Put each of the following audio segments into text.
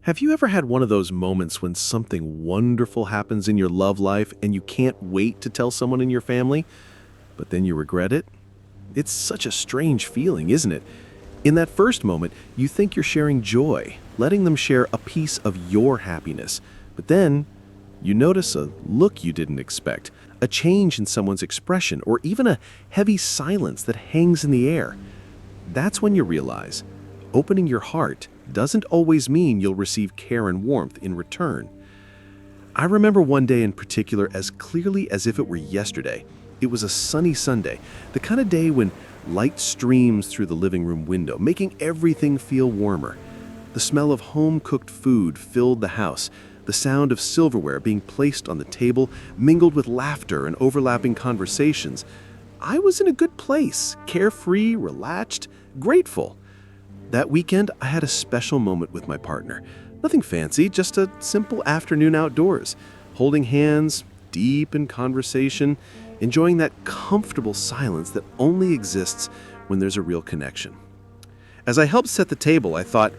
Have you ever had one of those moments when something wonderful happens in your love life and you can't wait to tell someone in your family, but then you regret it? It's such a strange feeling, isn't it? In that first moment, you think you're sharing joy, letting them share a piece of your happiness. But then, you notice a look you didn't expect, a change in someone's expression, or even a heavy silence that hangs in the air. That's when you realize opening your heart doesn't always mean you'll receive care and warmth in return. I remember one day in particular as clearly as if it were yesterday. It was a sunny Sunday, the kind of day when light streams through the living room window, making everything feel warmer. The smell of home-cooked food filled the house. The sound of silverware being placed on the table mingled with laughter and overlapping conversations. I was in a good place, carefree, relaxed, grateful. That weekend, I had a special moment with my partner. Nothing fancy, just a simple afternoon outdoors, holding hands, deep in conversation, enjoying that comfortable silence that only exists when there's a real connection. As I helped set the table, I thought,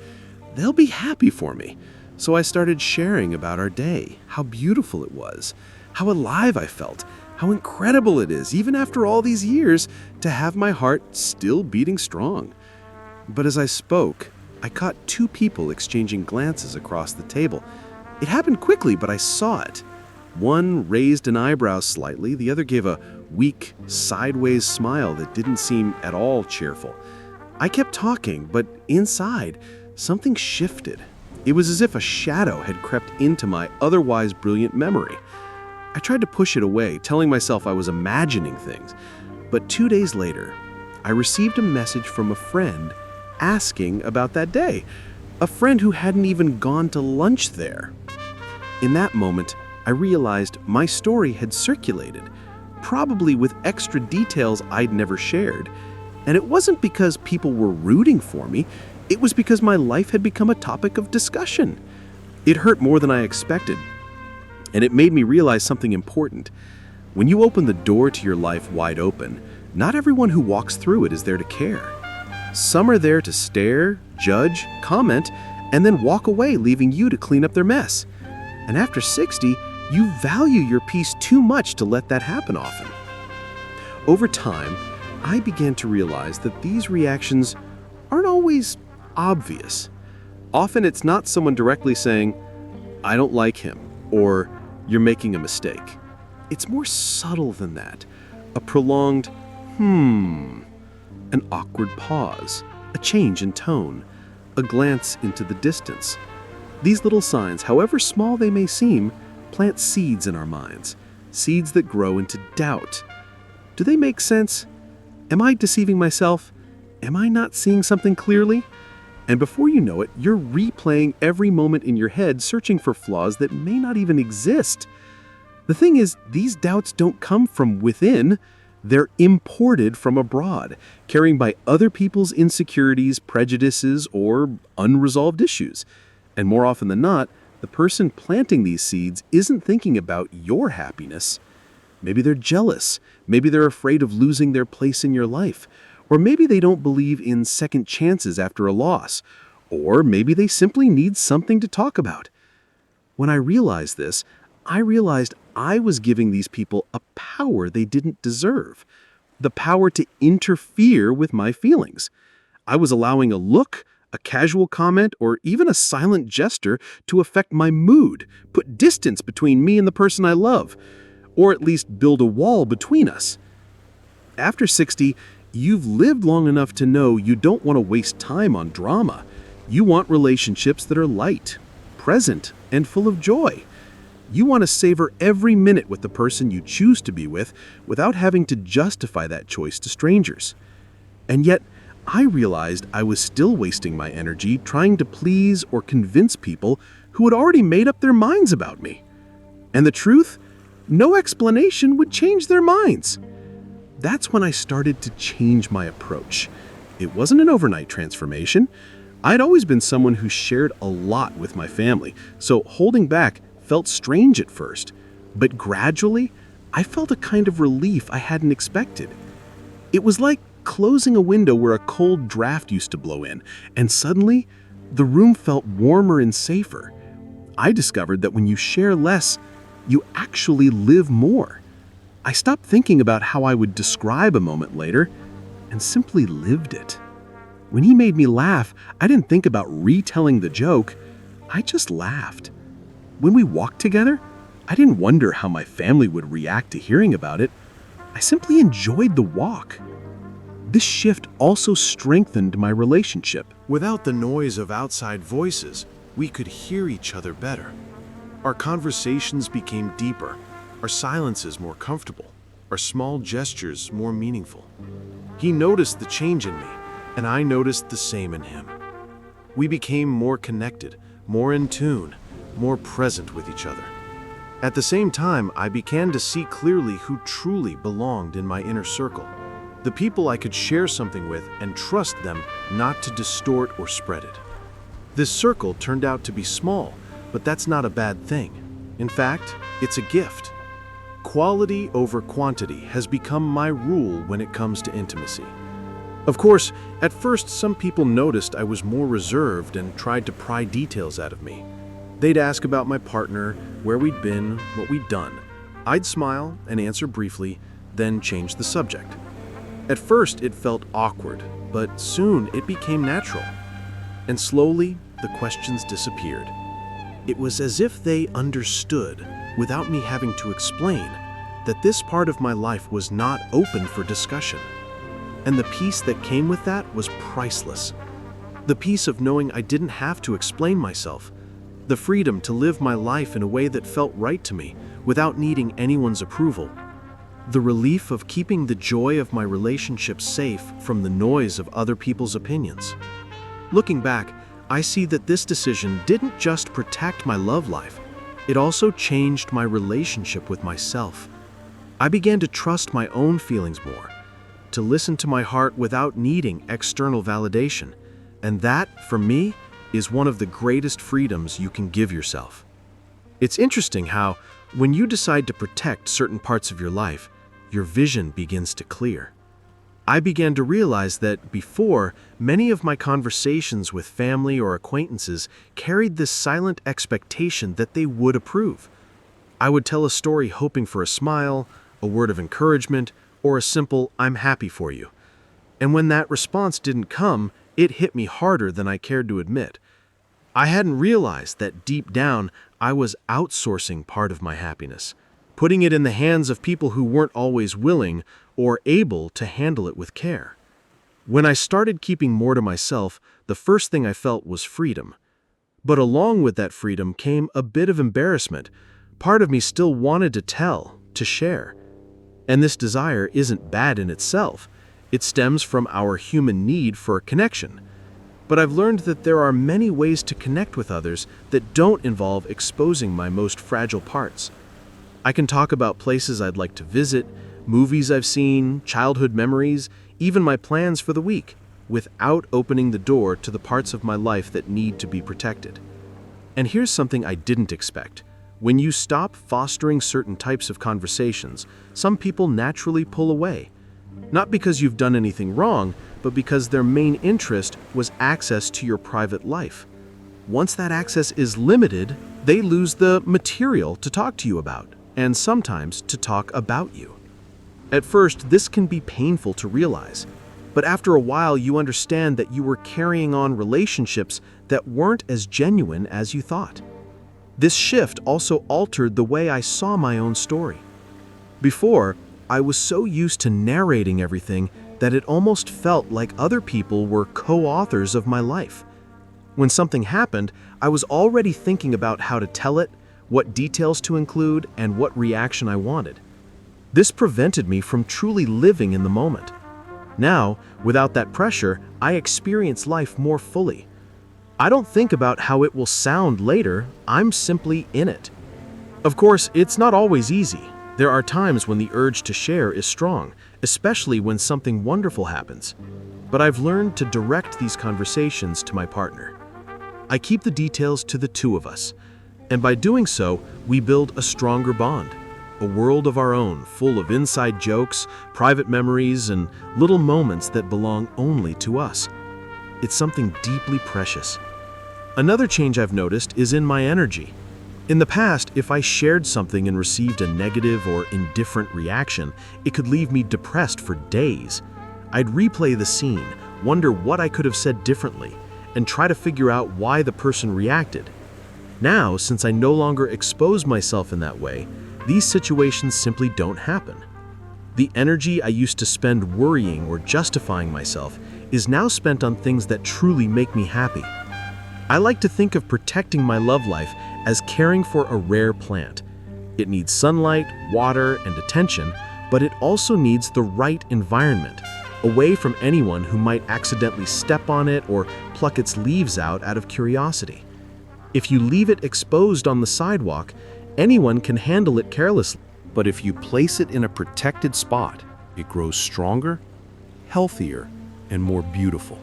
they'll be happy for me. So I started sharing about our day, how beautiful it was, how alive I felt, how incredible it is, even after all these years, to have my heart still beating strong. But as I spoke, I caught two people exchanging glances across the table. It happened quickly, but I saw it. One raised an eyebrow slightly, the other gave a weak, sideways smile that didn't seem at all cheerful. I kept talking, but inside, something shifted. It was as if a shadow had crept into my otherwise brilliant memory. I tried to push it away, telling myself I was imagining things. But 2 days later, I received a message from a friend asking about that day, a friend who hadn't even gone to lunch there. In that moment, I realized my story had circulated, probably with extra details I'd never shared. And it wasn't because people were rooting for me, it was because my life had become a topic of discussion. It hurt more than I expected, and it made me realize something important. When you open the door to your life wide open, not everyone who walks through it is there to care. Some are there to stare, judge, comment, and then walk away, leaving you to clean up their mess. And after 60, you value your peace too much to let that happen often. Over time, I began to realize that these reactions aren't always obvious. Often it's not someone directly saying, "I don't like him," or "You're making a mistake." It's more subtle than that. A prolonged, an awkward pause, a change in tone, a glance into the distance. These little signs, however small they may seem, plant seeds in our minds, seeds that grow into doubt. Do they make sense? Am I deceiving myself? Am I not seeing something clearly? And before you know it, you're replaying every moment in your head, searching for flaws that may not even exist. The thing is, these doubts don't come from within. They're imported from abroad, carrying by other people's insecurities, prejudices, or unresolved issues. And more often than not, the person planting these seeds isn't thinking about your happiness. Maybe they're jealous. Maybe they're afraid of losing their place in your life. Or maybe they don't believe in second chances after a loss. Or maybe they simply need something to talk about. When I realized this, I realized I was giving these people a power they didn't deserve. The power to interfere with my feelings. I was allowing a look, a casual comment, or even a silent gesture to affect my mood, put distance between me and the person I love, or at least build a wall between us. After 60, you've lived long enough to know you don't want to waste time on drama. You want relationships that are light, present, and full of joy. You want to savor every minute with the person you choose to be with without having to justify that choice to strangers. And yet, I realized I was still wasting my energy trying to please or convince people who had already made up their minds about me. And the truth? No explanation would change their minds. That's when I started to change my approach. It wasn't an overnight transformation. I'd always been someone who shared a lot with my family, so holding back felt strange at first. But gradually, I felt a kind of relief I hadn't expected. It was like closing a window where a cold draft used to blow in, and suddenly, The room felt warmer and safer. I discovered that when you share less, you actually live more. I stopped thinking about how I would describe a moment later and simply lived it. When he made me laugh, I didn't think about retelling the joke. I just laughed. When we walked together, I didn't wonder how my family would react to hearing about it. I simply enjoyed the walk. This shift also strengthened my relationship. Without the noise of outside voices, we could hear each other better. Our conversations became deeper, our silences more comfortable, our small gestures more meaningful. He noticed the change in me, and I noticed the same in him. We became more connected, more in tune, more present with each other. At the same time, I began to see clearly who truly belonged in my inner circle, the people I could share something with and trust them not to distort or spread it. This circle turned out to be small, but that's not a bad thing. In fact, it's a gift. Quality over quantity has become my rule when it comes to intimacy. Of course, at first some people noticed I was more reserved and tried to pry details out of me. They'd ask about my partner, where we'd been, what we'd done. I'd smile and answer briefly, then change the subject. At first it felt awkward, but soon it became natural. And slowly, the questions disappeared. It was as if they understood, without me having to explain, that this part of my life was not open for discussion. And the peace that came with that was priceless. The peace of knowing I didn't have to explain myself. The freedom to live my life in a way that felt right to me, without needing anyone's approval. The relief of keeping the joy of my relationship safe from the noise of other people's opinions. Looking back, I see that this decision didn't just protect my love life, it also changed my relationship with myself. I began to trust my own feelings more, to listen to my heart without needing external validation, and that, for me, is one of the greatest freedoms you can give yourself. It's interesting how, when you decide to protect certain parts of your life, your vision begins to clear. I began to realize that before, many of my conversations with family or acquaintances carried this silent expectation that they would approve. I would tell a story hoping for a smile, a word of encouragement, or a simple, "I'm happy for you." And when that response didn't come, it hit me harder than I cared to admit. I hadn't realized that deep down, I was outsourcing part of my happiness, putting it in the hands of people who weren't always willing or able to handle it with care. When I started keeping more to myself, the first thing I felt was freedom. But along with that freedom came a bit of embarrassment. Part of me still wanted to tell, to share. And this desire isn't bad in itself. It stems from our human need for connection. But I've learned that there are many ways to connect with others that don't involve exposing my most fragile parts. I can talk about places I'd like to visit, movies I've seen, childhood memories, even my plans for the week, without opening the door to the parts of my life that need to be protected. And here's something I didn't expect. When you stop fostering certain types of conversations, some people naturally pull away. Not because you've done anything wrong, but because their main interest was access to your private life. Once that access is limited, they lose the material to talk to you about, and sometimes to talk about you. At first, this can be painful to realize, but after a while you understand that you were carrying on relationships that weren't as genuine as you thought. This shift also altered the way I saw my own story. Before, I was so used to narrating everything that it almost felt like other people were co-authors of my life. When something happened, I was already thinking about how to tell it, what details to include, and what reaction I wanted. This prevented me from truly living in the moment. Now, without that pressure, I experience life more fully. I don't think about how it will sound later, I'm simply in it. Of course, it's not always easy. There are times when the urge to share is strong, especially when something wonderful happens. But I've learned to direct these conversations to my partner. I keep the details to the two of us, and by doing so, we build a stronger bond, a world of our own, full of inside jokes, private memories, and little moments that belong only to us. It's something deeply precious. Another change I've noticed is in my energy. In the past, if I shared something and received a negative or indifferent reaction, it could leave me depressed for days. I'd replay the scene, wonder what I could have said differently, and try to figure out why the person reacted. Now, since I no longer expose myself in that way, these situations simply don't happen. The energy I used to spend worrying or justifying myself is now spent on things that truly make me happy. I like to think of protecting my love life as caring for a rare plant. It needs sunlight, water, and attention, but it also needs the right environment, away from anyone who might accidentally step on it or pluck its leaves out of curiosity. If you leave it exposed on the sidewalk, anyone can handle it carelessly. But if you place it in a protected spot, it grows stronger, healthier, and more beautiful.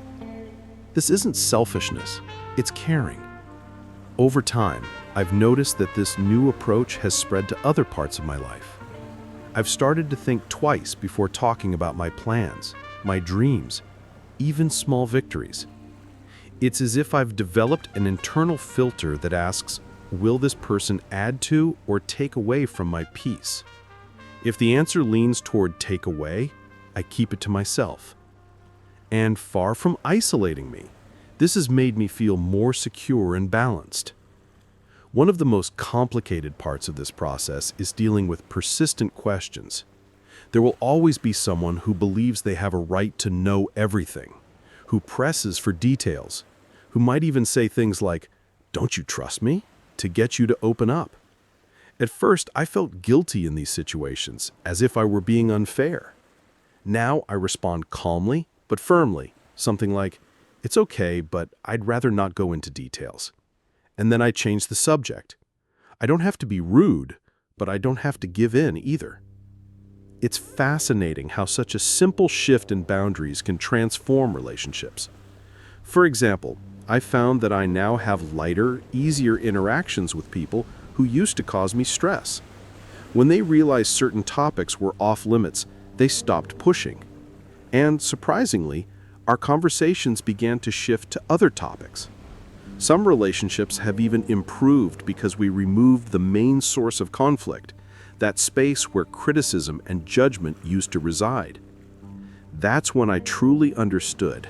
This isn't selfishness, it's caring. Over time, I've noticed that this new approach has spread to other parts of my life. I've started to think twice before talking about my plans, my dreams, even small victories. It's as if I've developed an internal filter that asks, will this person add to or take away from my peace? If the answer leans toward take away, I keep it to myself. And far from isolating me, this has made me feel more secure and balanced. One of the most complicated parts of this process is dealing with persistent questions. There will always be someone who believes they have a right to know everything, who presses for details, who might even say things like, "Don't you trust me?" to get you to open up. At first, I felt guilty in these situations, as if I were being unfair. Now I respond calmly, but firmly, something like, "It's okay, but I'd rather not go into details." And then I change the subject. I don't have to be rude, but I don't have to give in either. It's fascinating how such a simple shift in boundaries can transform relationships. For example, I found that I now have lighter, easier interactions with people who used to cause me stress. When they realized certain topics were off limits, they stopped pushing. And surprisingly, our conversations began to shift to other topics. Some relationships have even improved because we removed the main source of conflict, that space where criticism and judgment used to reside. That's when I truly understood.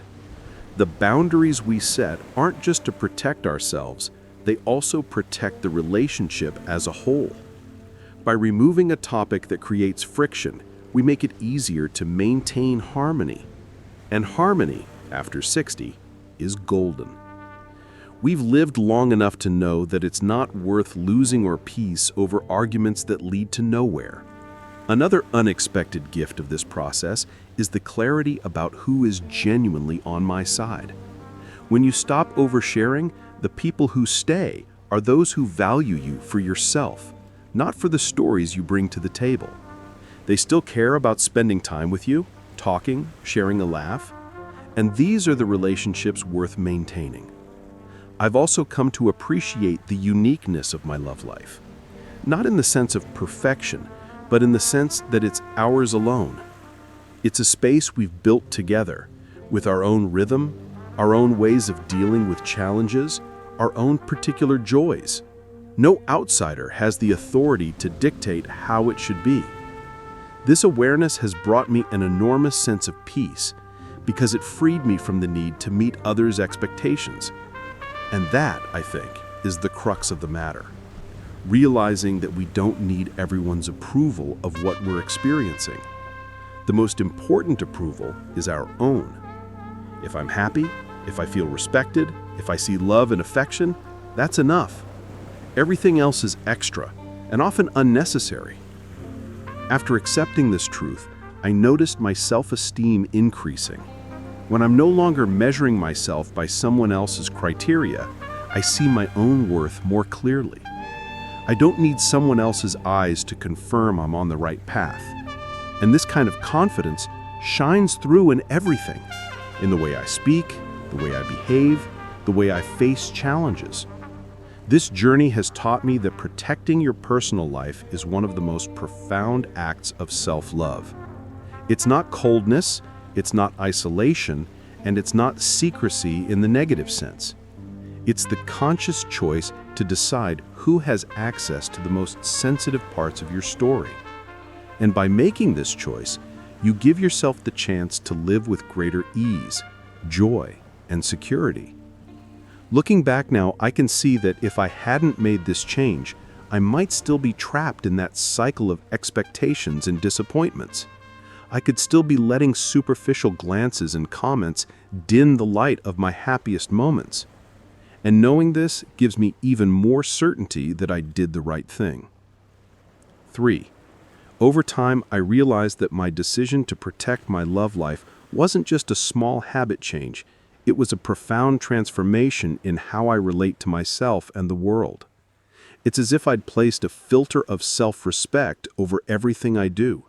The boundaries we set aren't just to protect ourselves, they also protect the relationship as a whole. By removing a topic that creates friction, we make it easier to maintain harmony. And harmony, after 60, is golden. We've lived long enough to know that it's not worth losing our peace over arguments that lead to nowhere. Another unexpected gift of this process is the clarity about who is genuinely on my side. When you stop oversharing, the people who stay are those who value you for yourself, not for the stories you bring to the table. They still care about spending time with you, talking, sharing a laugh, and these are the relationships worth maintaining. I've also come to appreciate the uniqueness of my love life, not in the sense of perfection, but in the sense that it's ours alone. It's a space we've built together, with our own rhythm, our own ways of dealing with challenges, our own particular joys. No outsider has the authority to dictate how it should be. This awareness has brought me an enormous sense of peace because it freed me from the need to meet others' expectations. And that, I think, is the crux of the matter. Realizing that we don't need everyone's approval of what we're experiencing. The most important approval is our own. If I'm happy, if I feel respected, if I see love and affection, that's enough. Everything else is extra and often unnecessary. After accepting this truth, I noticed my self-esteem increasing. When I'm no longer measuring myself by someone else's criteria, I see my own worth more clearly. I don't need someone else's eyes to confirm I'm on the right path. And this kind of confidence shines through in everything, in the way I speak, the way I behave, the way I face challenges. This journey has taught me that protecting your personal life is one of the most profound acts of self-love. It's not coldness, it's not isolation, and it's not secrecy in the negative sense. It's the conscious choice to decide who has access to the most sensitive parts of your story. And by making this choice, you give yourself the chance to live with greater ease, joy, and security. Looking back now, I can see that if I hadn't made this change, I might still be trapped in that cycle of expectations and disappointments. I could still be letting superficial glances and comments dim the light of my happiest moments. And knowing this gives me even more certainty that I did the right thing. 3. Over time, I realized that my decision to protect my love life wasn't just a small habit change. It was a profound transformation in how I relate to myself and the world. It's as if I'd placed a filter of self-respect over everything I do.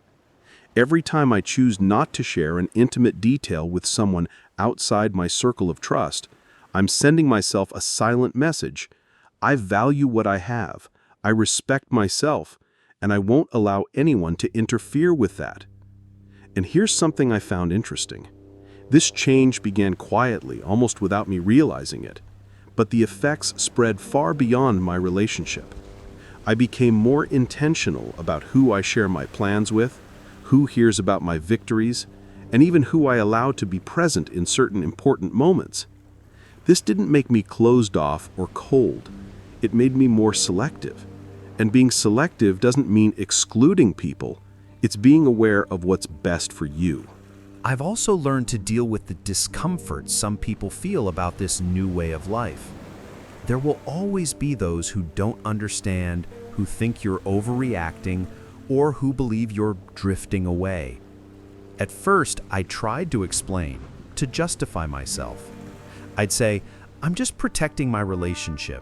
Every time I choose not to share an intimate detail with someone outside my circle of trust, I'm sending myself a silent message. I value what I have, I respect myself, and I won't allow anyone to interfere with that. And here's something I found interesting. This change began quietly, almost without me realizing it, but the effects spread far beyond my relationship. I became more intentional about who I share my plans with, who hears about my victories, and even who I allow to be present in certain important moments. This didn't make me closed off or cold. It made me more selective. And being selective doesn't mean excluding people. It's being aware of what's best for you. I've also learned to deal with the discomfort some people feel about this new way of life. There will always be those who don't understand, who think you're overreacting, or who believe you're drifting away. At first, I tried to explain, to justify myself. I'd say, I'm just protecting my relationship,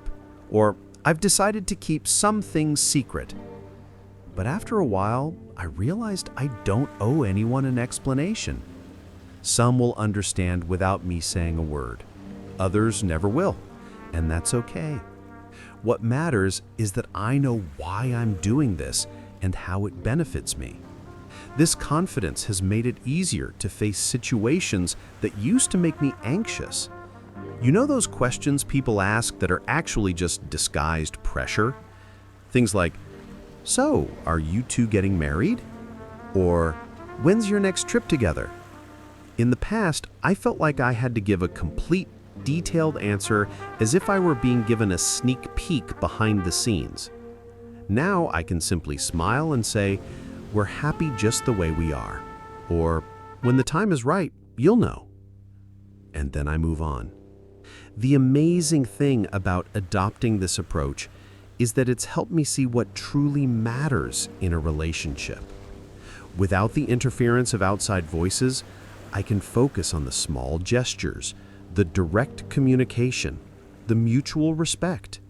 or I've decided to keep some things secret. But after a while, I realized I don't owe anyone an explanation. Some will understand without me saying a word. Others never will, and that's okay. What matters is that I know why I'm doing this and how it benefits me. This confidence has made it easier to face situations that used to make me anxious. You know those questions people ask that are actually just disguised pressure? Things like, so, are you two getting married? Or, when's your next trip together? In the past, I felt like I had to give a complete, detailed answer as if I were being given a sneak peek behind the scenes. Now I can simply smile and say, we're happy just the way we are. Or, when the time is right, you'll know. And then I move on. The amazing thing about adopting this approach is that it's helped me see what truly matters in a relationship. Without the interference of outside voices, I can focus on the small gestures, the direct communication, the mutual respect.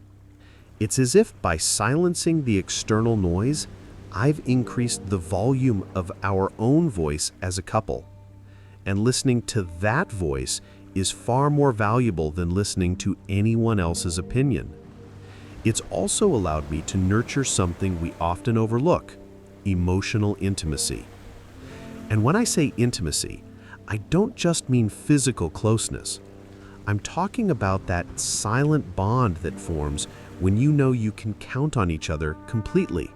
It's as if by silencing the external noise, I've increased the volume of our own voice as a couple. And listening to that voice is far more valuable than listening to anyone else's opinion. It's also allowed me to nurture something we often overlook, emotional intimacy. And when I say intimacy, I don't just mean physical closeness. I'm talking about that silent bond that forms when you know you can count on each other completely.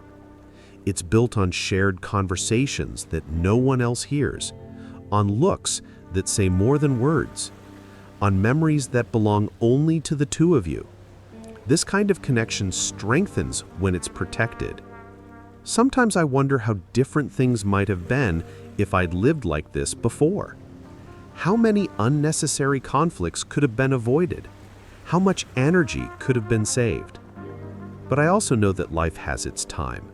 It's built on shared conversations that no one else hears, on looks that say more than words, on memories that belong only to the two of you. This kind of connection strengthens when it's protected. Sometimes I wonder how different things might have been if I'd lived like this before. How many unnecessary conflicts could have been avoided? How much energy could have been saved? But I also know that life has its time.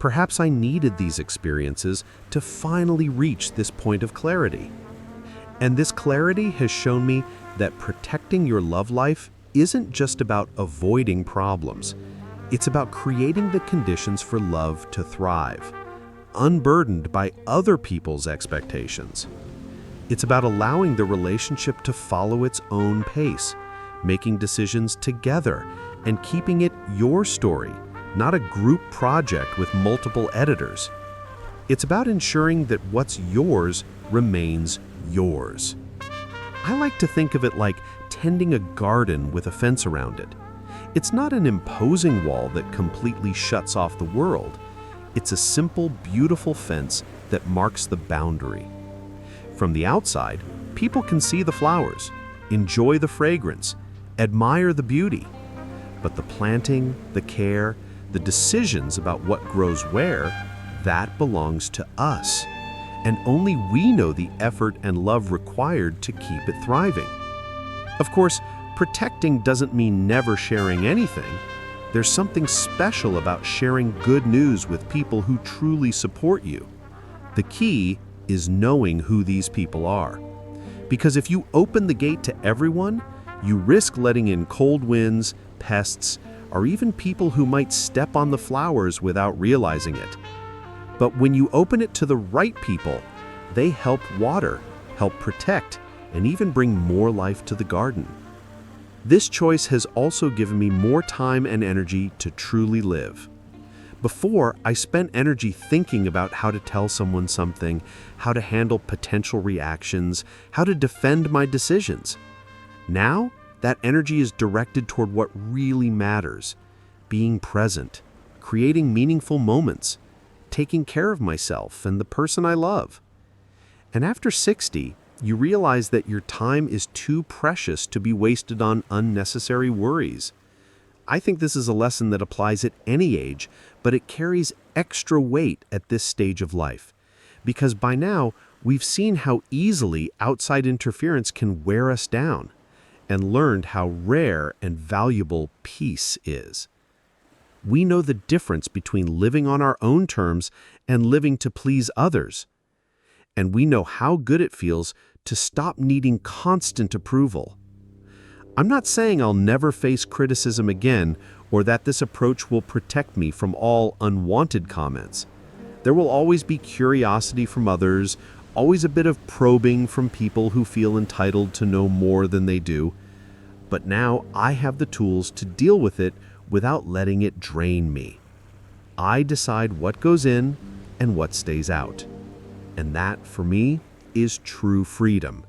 Perhaps I needed these experiences to finally reach this point of clarity. And this clarity has shown me that protecting your love life isn't just about avoiding problems. It's about creating the conditions for love to thrive, unburdened by other people's expectations. It's about allowing the relationship to follow its own pace, making decisions together, and keeping it your story, not a group project with multiple editors. It's about ensuring that what's yours remains yours. I like to think of it like tending a garden with a fence around it. It's not an imposing wall that completely shuts off the world. It's a simple, beautiful fence that marks the boundary. From the outside, people can see the flowers, enjoy the fragrance, admire the beauty. But the planting, the care, the decisions about what grows where, that belongs to us. And only we know the effort and love required to keep it thriving. Of course, protecting doesn't mean never sharing anything. There's something special about sharing good news with people who truly support you. The key is knowing who these people are. Because if you open the gate to everyone, you risk letting in cold winds, pests, or even people who might step on the flowers without realizing it. But when you open it to the right people, they help water, help protect, and even bring more life to the garden. This choice has also given me more time and energy to truly live. Before, I spent energy thinking about how to tell someone something, how to handle potential reactions, how to defend my decisions. Now, that energy is directed toward what really matters: being present, creating meaningful moments, taking care of myself and the person I love. And after 60, you realize that your time is too precious to be wasted on unnecessary worries. I think this is a lesson that applies at any age, but it carries extra weight at this stage of life. Because by now, we've seen how easily outside interference can wear us down, and learned how rare and valuable peace is. We know the difference between living on our own terms and living to please others. And we know how good it feels to stop needing constant approval. I'm not saying I'll never face criticism again or that this approach will protect me from all unwanted comments. There will always be curiosity from others, always a bit of probing from people who feel entitled to know more than they do. But now I have the tools to deal with it without letting it drain me. I decide what goes in and what stays out. And that, for me, is true freedom.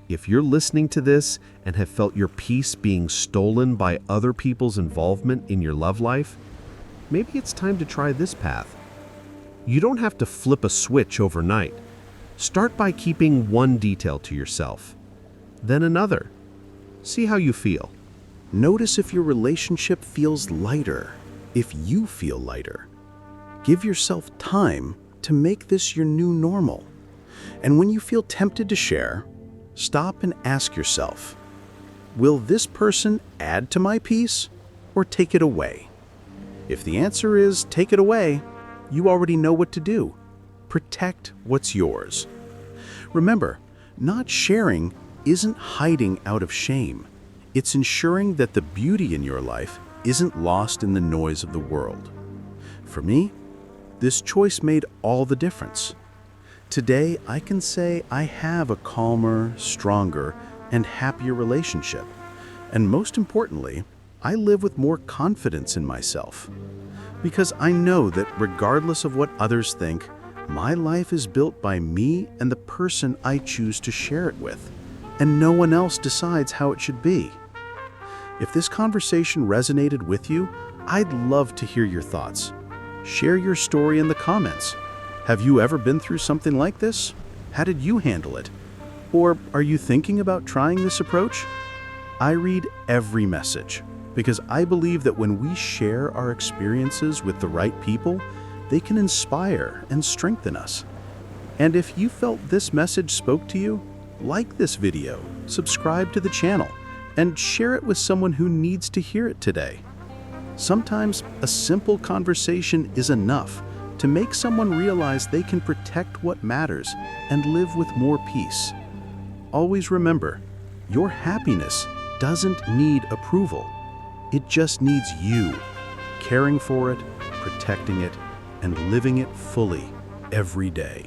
If you're listening to this and have felt your peace being stolen by other people's involvement in your love life, maybe it's time to try this path. You don't have to flip a switch overnight. Start by keeping one detail to yourself, then another. See how you feel. Notice if your relationship feels lighter, if you feel lighter. Give yourself time to make this your new normal. And when you feel tempted to share, stop and ask yourself, will this person add to my peace or take it away? If the answer is take it away, you already know what to do. Protect what's yours. Remember, not sharing isn't hiding out of shame. It's ensuring that the beauty in your life isn't lost in the noise of the world. For me, this choice made all the difference. Today, I can say I have a calmer, stronger, and happier relationship. And most importantly, I live with more confidence in myself. Because I know that regardless of what others think, my life is built by me and the person I choose to share it with. And no one else decides how it should be. If this conversation resonated with you, I'd love to hear your thoughts. Share your story in the comments. Have you ever been through something like this? How did you handle it? Or are you thinking about trying this approach? I read every message because I believe that when we share our experiences with the right people, they can inspire and strengthen us. And if you felt this message spoke to you, like this video, subscribe to the channel, and share it with someone who needs to hear it today. Sometimes a simple conversation is enough to make someone realize they can protect what matters and live with more peace. Always remember, your happiness doesn't need approval. It just needs you, caring for it, protecting it, and living it fully every day.